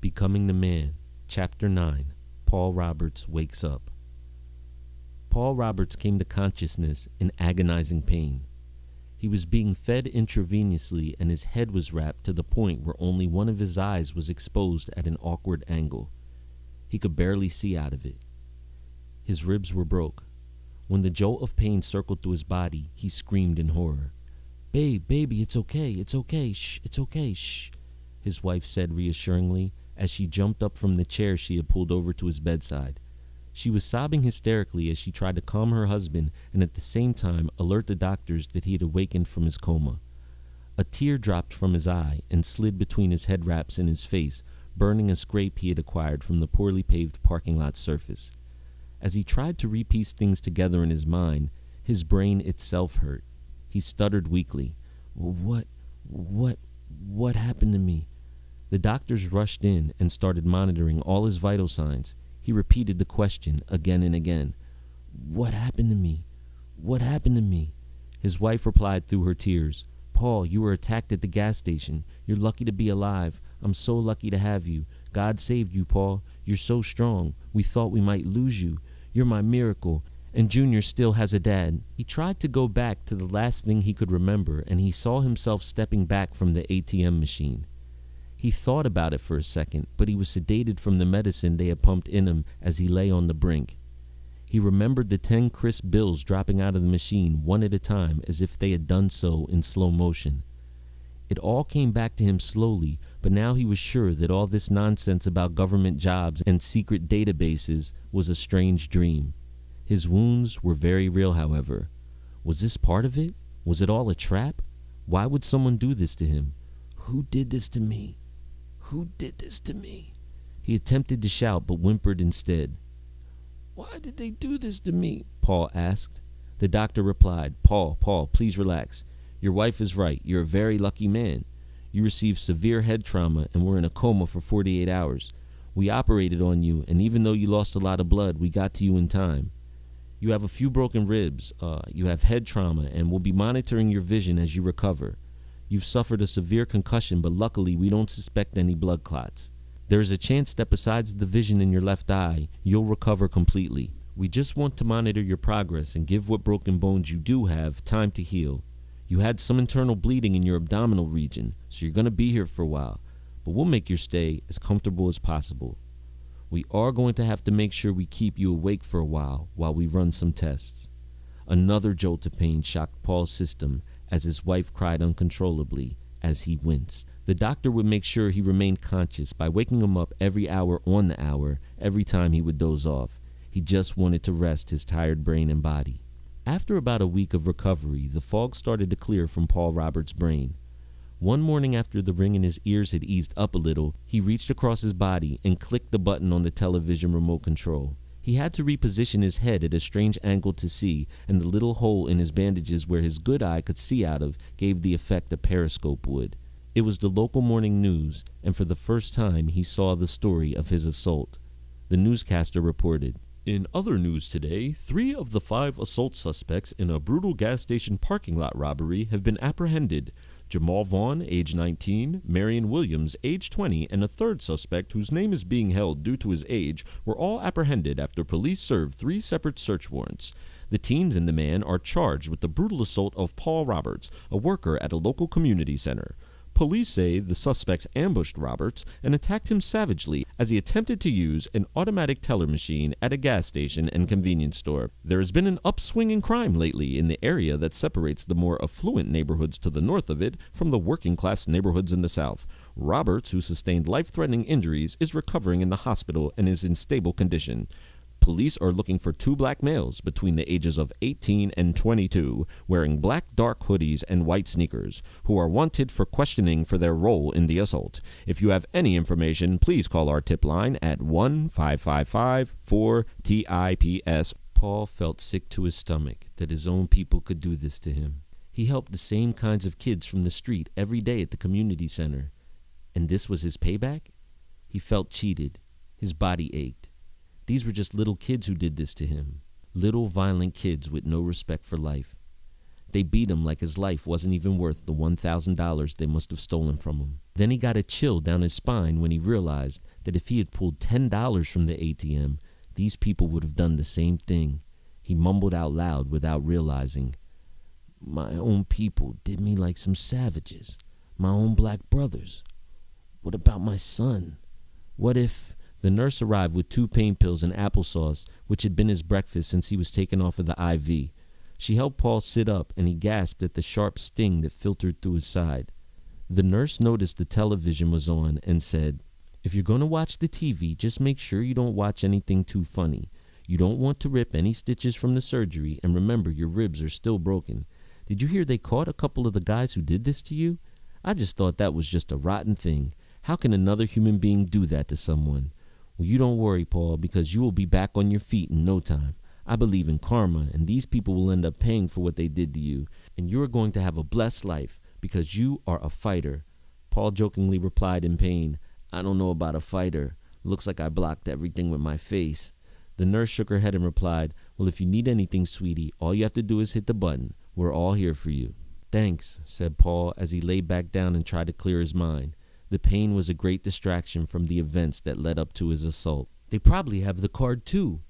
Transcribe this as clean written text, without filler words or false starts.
Becoming the Man, Chapter 9, Paul Roberts Wakes Up. Paul Roberts came to consciousness in agonizing pain. He was being fed intravenously and his head was wrapped to the point where only one of his eyes was exposed at an awkward angle. He could barely see out of it. His ribs were broke. When the jolt of pain circled through his body, he screamed in horror. Baby, it's okay, shh, it's okay, shh," his wife said reassuringly as she jumped up from the chair she had pulled over to his bedside. She was sobbing hysterically as she tried to calm her husband and at the same time alert the doctors that he had awakened from his coma. A tear dropped from his eye and slid between his head wraps and his face, burning a scrape he had acquired from the poorly paved parking lot surface. As he tried to repiece things together in his mind, his brain itself hurt. He stuttered weakly. What happened to me?" The doctors rushed in and started monitoring all his vital signs. He repeated the question again and again. What happened to me? What happened to me?" His wife replied through her tears. "Paul, you were attacked at the gas station. You're lucky to be alive. I'm so lucky to have you. God saved you, Paul. You're so strong. We thought we might lose you. You're my miracle. And Junior still has a dad." He tried to go back to the last thing he could remember, and he saw himself stepping back from the ATM machine. He thought about it for a second, but he was sedated from the medicine they had pumped in him as he lay on the brink. He remembered the 10 crisp bills dropping out of the machine one at a time as if they had done so in slow motion. It all came back to him slowly, but now he was sure that all this nonsense about government jobs and secret databases was a strange dream. His wounds were very real, however. Was this part of it? Was it all a trap? Why would someone do this to him? Who did this to me? Who did this to me? He attempted to shout, but whimpered instead. Why did they do this to me? Paul asked. The doctor replied, Paul, please relax. Your wife is right. You're a very lucky man. You received severe head trauma and were in a coma for 48 hours. We operated on you, and even though you lost a lot of blood, we got to you in time. You have a few broken ribs, you have head trauma, and we'll be monitoring your vision as you recover. You've suffered a severe concussion, but luckily we don't suspect any blood clots. There is a chance that besides the vision in your left eye, you'll recover completely. We just want to monitor your progress and give what broken bones you do have time to heal. You had some internal bleeding in your abdominal region, so you're going to be here for a while, but we'll make your stay as comfortable as possible. We are going to have to make sure we keep you awake for a while we run some tests. Another jolt of pain shocked Paul's system as his wife cried uncontrollably as he winced. The doctor would make sure he remained conscious by waking him up every hour on the hour every time he would doze off. He just wanted to rest his tired brain and body. After about a week of recovery, the fog started to clear from Paul Roberts' brain. One morning after the ring in his ears had eased up a little, he reached across his body and clicked the button on the television remote control. He had to reposition his head at a strange angle to see, and the little hole in his bandages where his good eye could see out of gave the effect a periscope would. It was the local morning news, and for the first time he saw the story of his assault. The newscaster reported, "In other news today, 3 of the 5 assault suspects in a brutal gas station parking lot robbery have been apprehended. Jamal Vaughn, age 19, Marion Williams, age 20, and a third suspect whose name is being held due to his age were all apprehended after police served 3 separate search warrants. The teens and the man are charged with the brutal assault of Paul Roberts, a worker at a local community center. Police say the suspects ambushed Roberts and attacked him savagely as he attempted to use an automatic teller machine at a gas station and convenience store. There has been an upswing in crime lately in the area that separates the more affluent neighborhoods to the north of it from the working-class neighborhoods in the south. Roberts, who sustained life-threatening injuries, is recovering in the hospital and is in stable condition. Police are looking for 2 black males between the ages of 18 and 22 wearing black dark hoodies and white sneakers who are wanted for questioning for their role in the assault. If you have any information, please call our tip line at 1-555-4-TIPS. Paul felt sick to his stomach that his own people could do this to him. He helped the same kinds of kids from the street every day at the community center. And this was his payback? He felt cheated. His body ached. These were just little kids who did this to him. Little violent kids with no respect for life. They beat him like his life wasn't even worth the $1,000 they must have stolen from him. Then he got a chill down his spine when he realized that if he had pulled $10 from the ATM, these people would have done the same thing. He mumbled out loud without realizing, "My own people did me like some savages. My own black brothers. What about my son? What if..." The nurse arrived with 2 pain pills and applesauce, which had been his breakfast since he was taken off of the IV. She helped Paul sit up, and he gasped at the sharp sting that filtered through his side. The nurse noticed the television was on and said, "If you're going to watch the TV, just make sure you don't watch anything too funny. You don't want to rip any stitches from the surgery, and remember, your ribs are still broken. Did you hear they caught a couple of the guys who did this to you? I just thought that was just a rotten thing. How can another human being do that to someone? Well, you don't worry, Paul, because you will be back on your feet in no time. I believe in karma, and these people will end up paying for what they did to you, and you are going to have a blessed life because you are a fighter." Paul jokingly replied in pain, "I don't know about a fighter. Looks like I blocked everything with my face." The nurse shook her head and replied, "Well, if you need anything, sweetie, all you have to do is hit the button. We're all here for you." "Thanks," said Paul as he lay back down and tried to clear his mind. The pain was a great distraction from the events that led up to his assault. "They probably have the card too,"